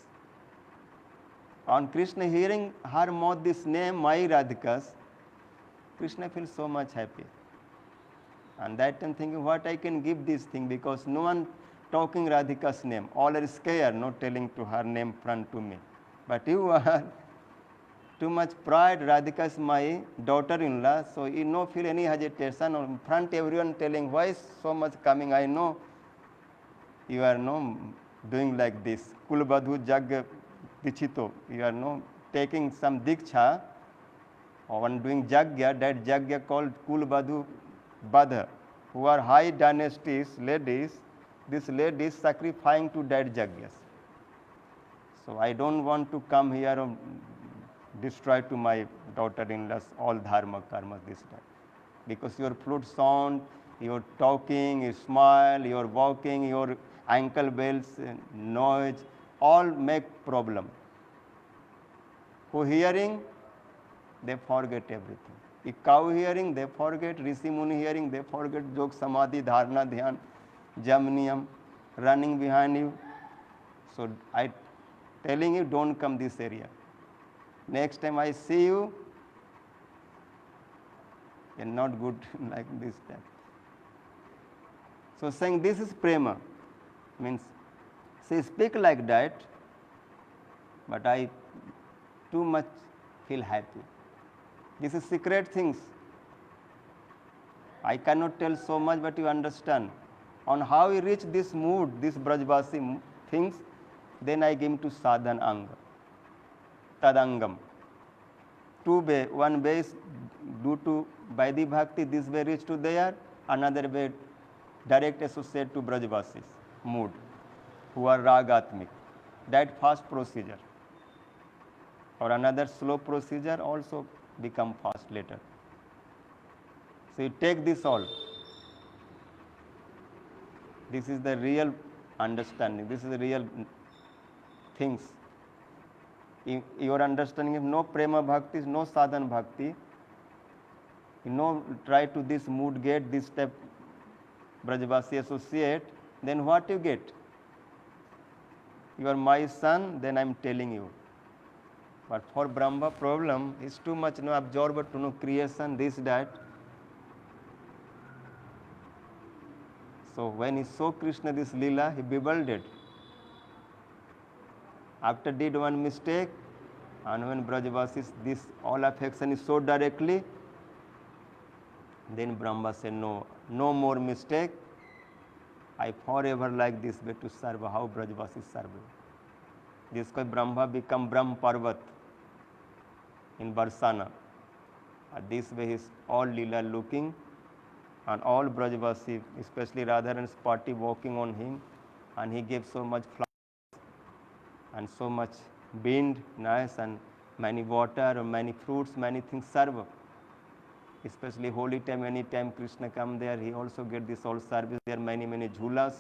On Krishna hearing her mouth this name, my Radhikas, Krishna feels so much happy. And that time thinking, what I can give this thing, because no one talking Radhika's name. All are scared, not telling to her name front to me. But you are too much pride, Radhika is my daughter-in-law, so you no feel any hesitation. In front everyone telling, why is so much coming? I know you are no doing like this. Kulbadhu jag dichito. You are no taking some diksha, or one doing jagya, that jagya called Kulbadhu Badha, who are high dynasties, ladies, these ladies sacrificing to that jagyas. So I don't want to come here and destroy to my daughter-in-laws all dharma, karma, this time. Because your flute sound, your talking, your smile, your walking, your ankle bells, noise, all make problem. Who hearing, they forget everything. A cow hearing, they forget. Rishi Muni hearing, they forget. Jog, Samadhi, Dharana, Dhyan, Jam, Niyam, running behind you. So I telling you, don't come this area. Next time I see you, you're not good like this time. So saying this is prema, means she speak like that, but I too much feel happy. This is secret things. I cannot tell so much, but you understand. On how we reach this mood, this Brajvasi things, then I give to sadhan anga, tadangam. Two way, one way is due to Vaidhi Bhakti, this way reach to there, another way direct associate to Brajvasis, mood, who are ragatmik. That fast procedure. Or another slow procedure also become fast later. So you take this all. This is the real understanding. This is the real things. Your understanding if no prema bhakti, no sadhan bhakti, you know, try to this mood get, this step Brajvasi associate, then what you get? You are my son, then I am telling you. But for Brahma problem is too much absorber to know creation, this, that. So when he saw Krishna this Leela, he bewildered. After did one mistake, and when Brajvasis this all affection is so directly, then Brahma said, no, no more mistake. I forever like this way to serve how Brajvasis serve. This way Brahma become Brahm Parvat in Barsana. This way is all Leela looking, and all Brajvasi, especially Radharan's party walking on him, and he gave so much flowers and so much wind, nice, and many water, or many fruits, many things serve. Especially holy time, any time Krishna come there, he also get this all service. There are many jhulas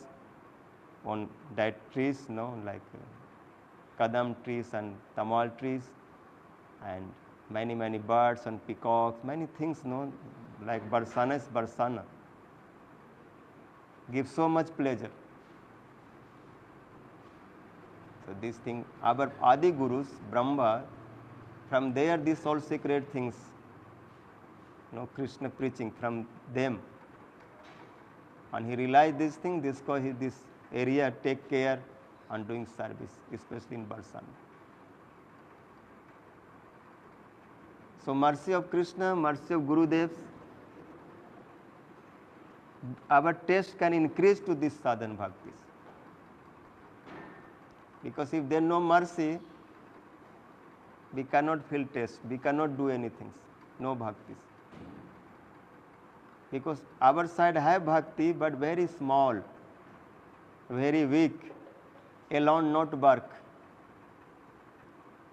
on that trees, like kadam trees and tamal trees, and many birds and peacocks, many things, like Barsana is Barsana. Gives so much pleasure. So this thing, our Adi Gurus, Brahma, from there these all secret things, Krishna preaching from them. And he realized this thing, this area take care and doing service, especially in Barsana. So mercy of Krishna, mercy of Gurudevs, our taste can increase to this sadhan bhaktis. Because if there is no mercy, we cannot feel taste, we cannot do anything, no bhaktis. Because our side have bhakti, but very small, very weak, alone not work.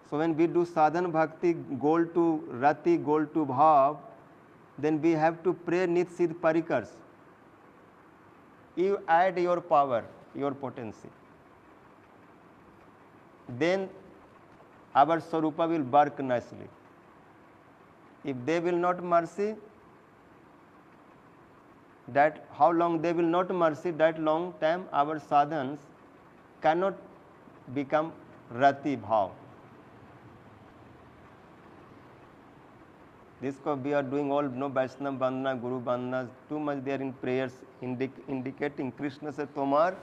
So when we do sadhan bhakti, goal to rati, goal to bhav, then we have to pray nit siddh parikars. You add your power, your potency. Then our Swarupa will work nicely. If they will not mercy, that how long they will not mercy, that long time our sadhans cannot become rati bhav. This we are doing all Vaishnava Bandhana, Guru Bandhana, too much there in prayers indicating Krishna se tomar,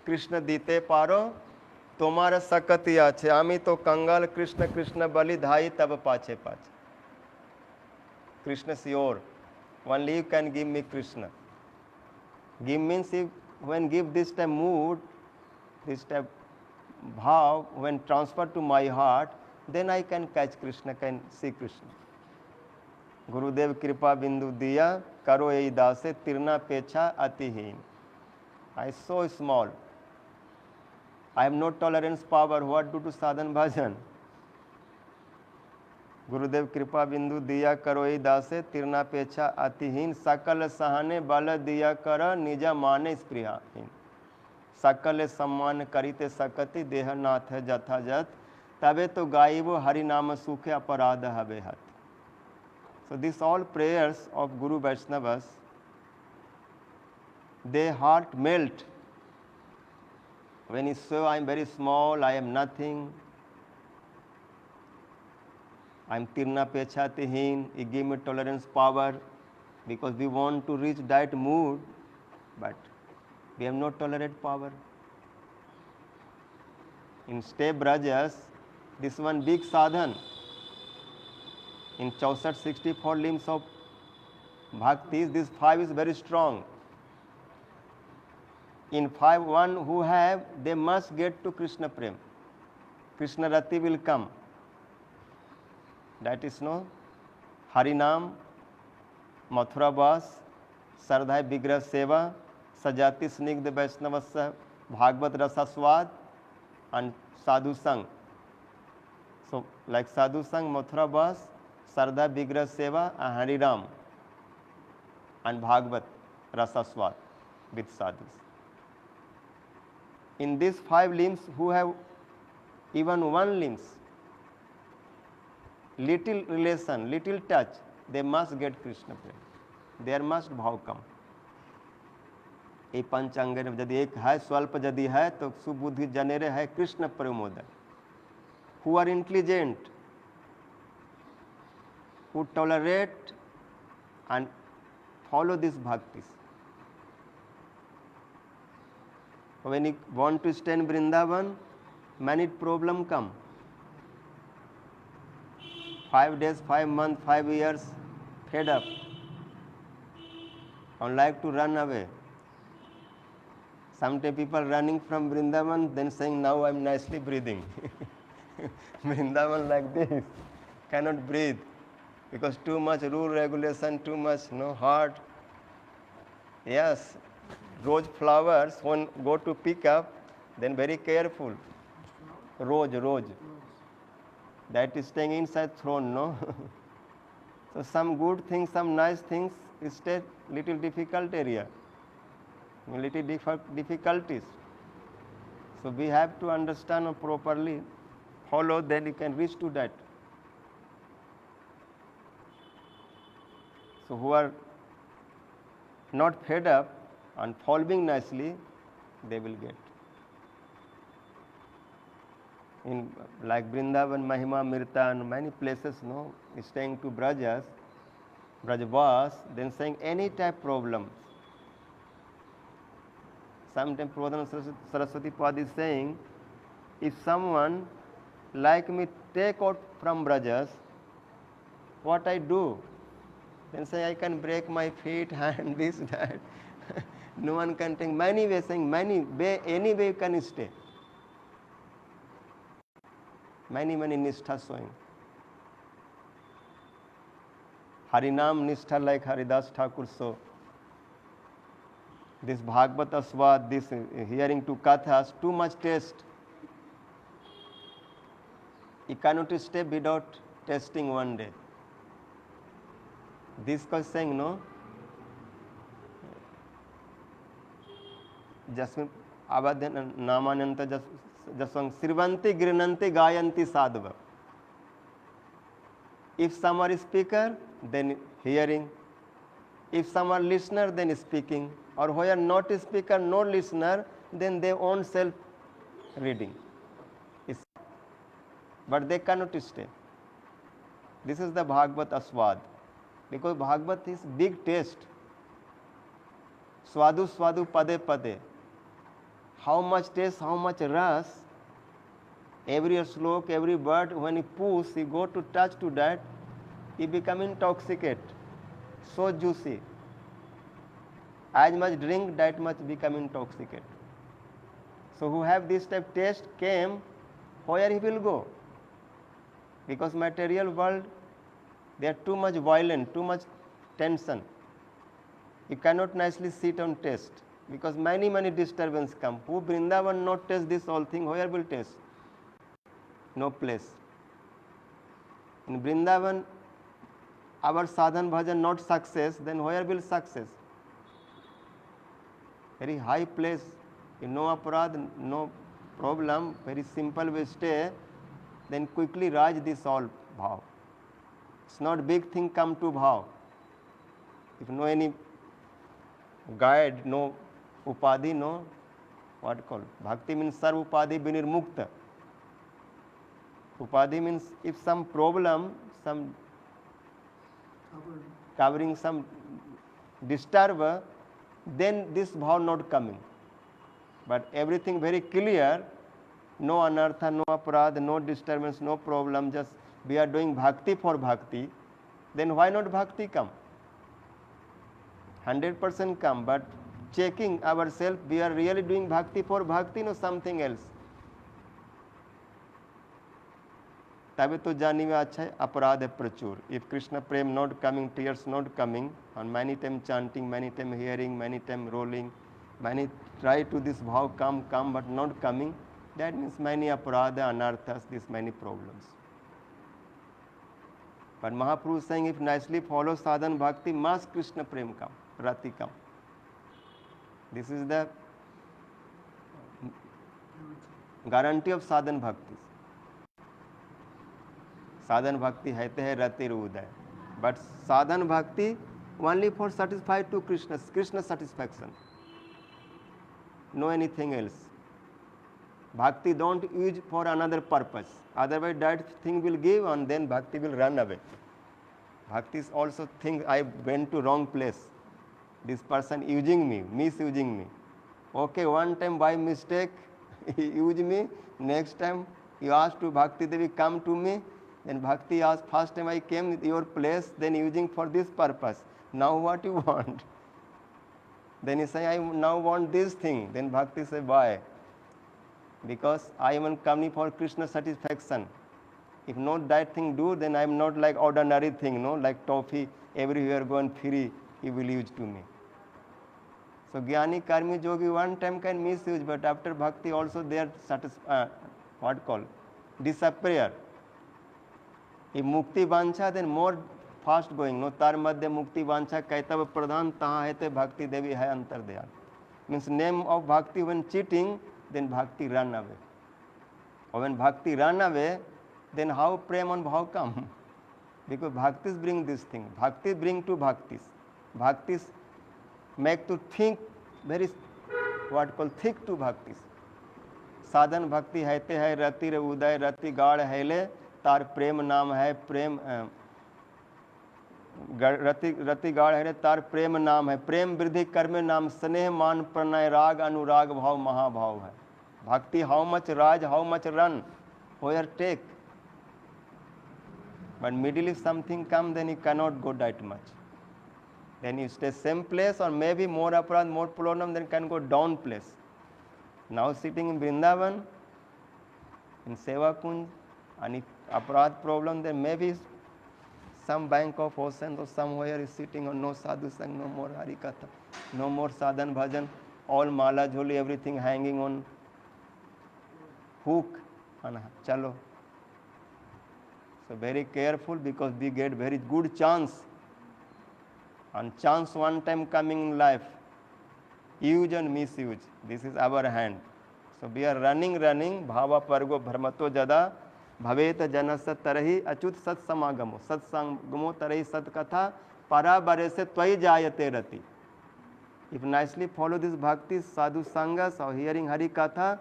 Krishna dite paro, tomara sakati ache, ami to kangal Krishna Krishna bali dhai tab pache pache. Krishna is your, only you can give me Krishna. Give means if when give this time mood, this type bhav, when transferred to my heart, then I can catch Krishna, can see Krishna. Gurudev Kripa Bindu Diya, Karo Ei Dase, Tirna Pecha Atihin. I so small. I have no tolerance power. What do to sadhan bhajan? गुरुदेव कृपा बिंदु दिया करो ई दासे तीर्णापेक्षा अतिहीन सकल सहने बल दिया कर निजा माने स्प्रियाहीन सकल सम्मान करिते सकति देह नाथ है जथाजत तबे तो गाइबो हरि नाम सुखे अपराध हवे हत. So these all prayers of Guru Vaishnavas, their heart melt when he say, I am very small, I am nothing, I am tirna pechatihin, he give me tolerance power, because we want to reach that mood, but we have no tolerant power. In step Brajas, this one big sadhan, in 64 limbs of bhaktis, this 5 is very strong. In 5, one who have, they must get to Krishna Prem. Krishna Rati will come. That is no Harinam, Mathura Vas, Sardhai Vigrah Seva, Sajati Snigdha Vaishnavasya, Bhagavad Rasaswad, and Sadhu Sang. So, like Sadhu Sang, Mathura Vas, Sardha Vigrah Seva, and Hariram, and Bhagavad Rasaswad with sadhus. In these 5 limbs, who have even one limbs, little relation, little touch, they must get Krishna Prem. There must bhav come. ये पंचांग में यदि एक है स्वल्प यदि है तो सुबुद्धि जनेरे है Krishna प्रेमोदय. Who are intelligent, who tolerate and follow these bhaktis. When you want to stay in Vrindavan, many problems come. 5 days, 5 months, 5 years, fed up, and like to run away. Sometimes people running from Vrindavan, then saying, now I am nicely breathing. Vrindavan like this, cannot breathe, because too much rule regulation, too much hard. Yes, rose flowers, when go to pick up, then very careful. Rose. That is staying inside throne, no? So some good things, some nice things, stay little difficult area, little difficulties. So we have to understand properly, follow, then you can reach to that. So who are not fed up and following nicely, they will get. In like Vrindavan, Mahima, Mirta, and many places, staying to Brajas, Brajavas, then saying any type problems. Sometimes Pradhan Saraswati Pad is saying, if someone like me take out from Brajas, what I do? Then say I can break my feet, hand, this, that. No one can take many ways, saying many way, any way you can stay. Many nishtha showing. Harinam nishtha like Haridas Thakur so. This Bhagavad Aswad, this hearing to Kathas, too much taste. You cannot stay without tasting one day. This was saying, no? Jasmin Abadhan Namananta Jaswang Sirvanti Grinanti Gayanti Sadhava. If some are speaker, then hearing. If some are listener, then speaking. Or where not speaker, no listener, then they own self reading. But they cannot stay. This is the Bhagavad Aswad. Because Bhagavad is big taste. Swadu swadu pade pade. How much taste, how much ras. Every slok, every word, when you push, you go to touch to that, you become intoxicated. So juicy. As much drink, that much become intoxicated. So who have this type taste came, where he will go? Because material world, they are too much violent, too much tension. You cannot nicely sit on taste. because many disturbance come. Who Vrindavan not taste this whole thing, where will taste? No place. In Vrindavan, our sadhan bhajan not success, then where will success? Very high place, no aparad, no problem, very simple we stay, then quickly rise this all bhav. It's not big thing come to bhav. If no any guide, no upadhi, no what called? Bhakti means sarv upadhi vinirmukta. Upadhi means if some problem, some covering some disturber, then this bhav not coming. But everything very clear, no anartha, no aparadha, no disturbance, no problem, just we are doing bhakti for bhakti, then why not bhakti come? 100% come, but checking ourselves, we are really doing bhakti for bhakti, no something else. तबे तो जानी में अच्छा है अपराध है प्रचुर. If Krishna prem not coming, tears not coming, and many time chanting, many time hearing, many time rolling, many try to this bhav come, but not coming, that means many aparadha, anarthas, these many problems. But Mahaprabhu saying if nicely follow sadhan bhakti, must Krishna prem come, rati come. This is the guarantee of sadhan bhakti. Sadhan bhakti hai te hai rati uday. But sadhan bhakti only for satisfy to Krishna satisfaction. No anything else. Bhakti don't use for another purpose. Otherwise that thing will give and then bhakti will run away. Bhakti is also think I went to wrong place. This person using me, misusing me. Okay, one time by mistake he used me. Next time you ask to Bhakti Devi come to me. Then Bhakti asked, first time I came at your place, then using for this purpose. Now what you want? Then he say, I now want this thing. Then Bhakti say, why? Because I am coming for Krishna satisfaction. If not that thing do, then I am not like ordinary thing, no, like toffee, everywhere going free, he will use to me. So Jnani Karmi Jogi one time can misuse, but after Bhakti also they are what call? Disappear. If mukti vancha, then more fast going. No, tar madhya mukti vancha kaitav pradhan taha hete bhakti devi hai antar dayal. Means name of bhakti when cheating, then bhakti run away. Or when bhakti run away, then how prem and bhav come? Because bhaktis bring this thing. Bhakti bring to bhaktis. Bhaktis make to think very what called thick to bhaktis. Sadhan bhakti hai te hai rati re uday rati gaad haile. तार प्रेम नाम है प्रेम रति गाढ़ है तार प्रेम नाम है प्रेम वृद्धि कर्म नाम स्नेह मान प्रणय राग अनुराग भाव महाभाव है. भक्ति हाउ मच राज हाउ मच रन वेयर टेक. But middle if something come, then you cannot go that much. Then you stay same place or maybe more aparad, more problem, then can go down place. Now sitting in Vrindavan, in Seva Kunj, and if aparad problem, then maybe some bank of ocean or somewhere is sitting on no sadhu sang, no more harikatha, no more sadhan bhajan, all mala jholi, everything hanging on hook, and chalo. So very careful because we get very good chance, and chance one time coming in life, use and misuse. This is our hand. So we are running, bhava pargo bharmato jada, bhaveta janasa tarahi achut sat samagamo tarahi sat katha para barese tvai jayate rati. If nicely follow this bhakti, sadhu sangas or hearing hari katha,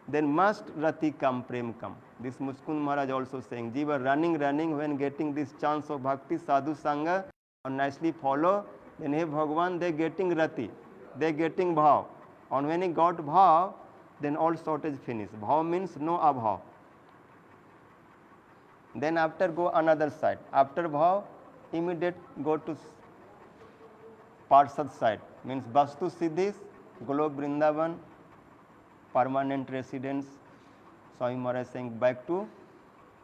then must rati come, prem come. This Muskund Maharaj also saying, Jiva running when getting this chance of bhakti, sadhu sanga, or nicely follow, then hey Bhagavan, they getting rati, they getting bhav. And when he got bhav, then all shortage finished. Bhav means no abhav. Then after go another side. After bhav, immediate go to Parsad side. Means Vastu Siddhis, Golok Vrindavan, permanent residence. Swami Maharaj saying back to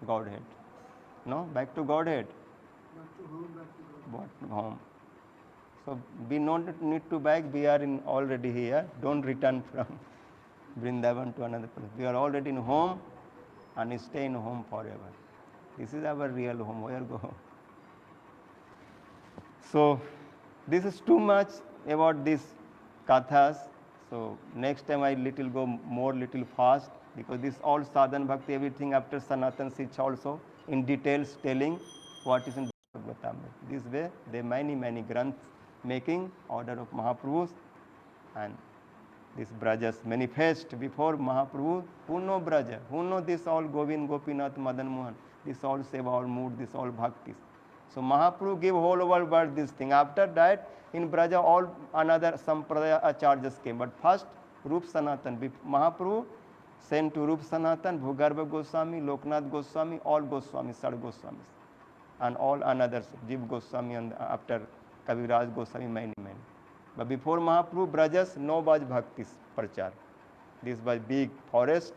Godhead. No, back to Godhead. Back to home. So we don't need to back, we are in already here. Don't return from Vrindavan to another place. We are already in home and stay in home forever. This is our real home. Where go? So this is too much about these kathas. So next time I little fast, because this all sadhana bhakti, everything after Sanatan Sich also in details telling what is in Bhagavatam. This way they many granths making order of Mahaprabhus, and this Brajas manifest before Mahaprabhu. Who know Braja? Who know this all Govind, Gopinath, Madan Mohan? This all seva, all mood, this all bhaktis. So Mahaprabhu give whole world this thing. After that, in Braja, all another Sampradaya acharyas came. But first, Rup Sanatan. Mahaprabhu sent to Rup Sanatan, Bhugarbha Goswami, Loknath Goswami, all Goswamis, Sad Goswamis, and all another Jiv Goswami, and after Kaviraj Goswami, many. But before Mahaprabhu, Brajas, no was bhaktis prachar. This was big forest.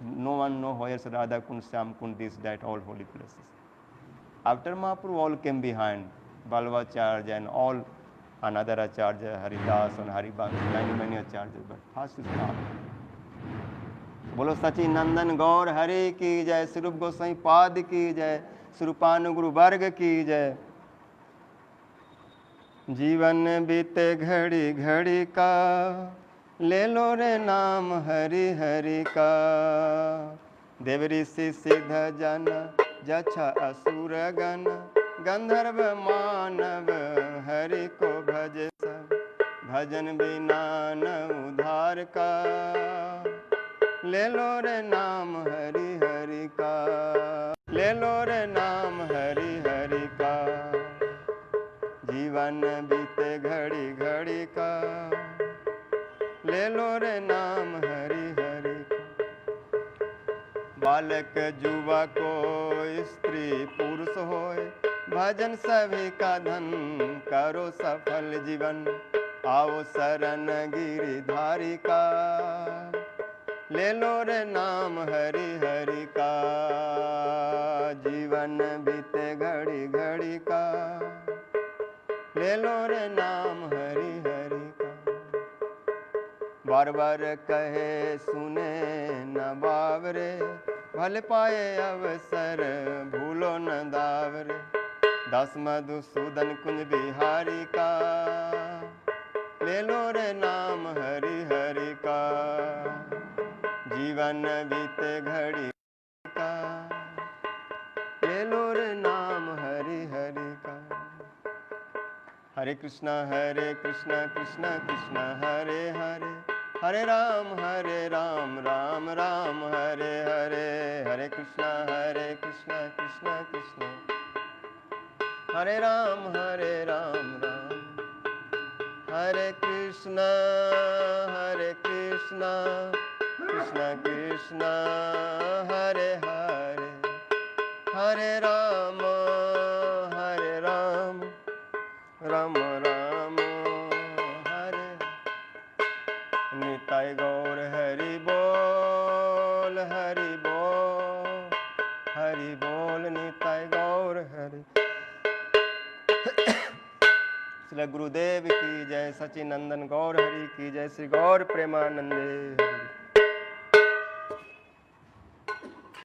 No one know where is Radha Kund, Syam Kund, this, that, all holy places. After Mahaprabhu, all came behind. Balvacharya and all another Acharya, Haridas and Haribans, many Acharyas. But first is not. बोलो सची नंदन गौर हरे की जय, स्वरूप गोसाई पाद की जय, स्वरूपानुगुरु वर्ग की जय। जीवन बीते घड़ी घड़ी का, ले लो रे नाम हरि हरि का। देव ऋषि सिद्ध जन जछ असुर गण, गंधर्व मानव हरि को भजे सब, भजन बिना न उधार का। ले लो रे नाम हरि हरि का, ले लो रे नाम हरि हरि का। जीवन बीते घड़ी घड़ी का, ले लो रे नाम हरि हरि का। बालक युवा को स्त्री पुरुष होए, भजन सभी का धन, करो सफल जीवन। आओ शरण गिरिधारी का, ले लो रे नाम हरि हरि का। जीवन बीते घड़ी घड़ी का, ले लो रे नाम हरि हरि का। बार बार कहे सुने न बावरे, भले पाए अवसर भूलो न दावरे। दास मधुसूदन कुंज बिहारी का, ले लो रे नाम हरि हरि का। जीवन बीते घड़ी का, ले लो रे नाम हरि हरि का। हरे कृष्णा कृष्णा कृष्णा हरे हरे, हरे राम राम राम हरे हरे। हरे कृष्णा कृष्णा कृष्णा हरे राम राम। हरे कृष्णा कृष्णा कृष्णा हरे हरे, हरे राम राम राम हरे। निताय गौर हरि बोल, हरि बोल, हरि बोल, निताय गौर हरि। श्री गुरुदेव की जय, सचिनंदन गौर हरि की जय, श्री गौर प्रेमानंदे।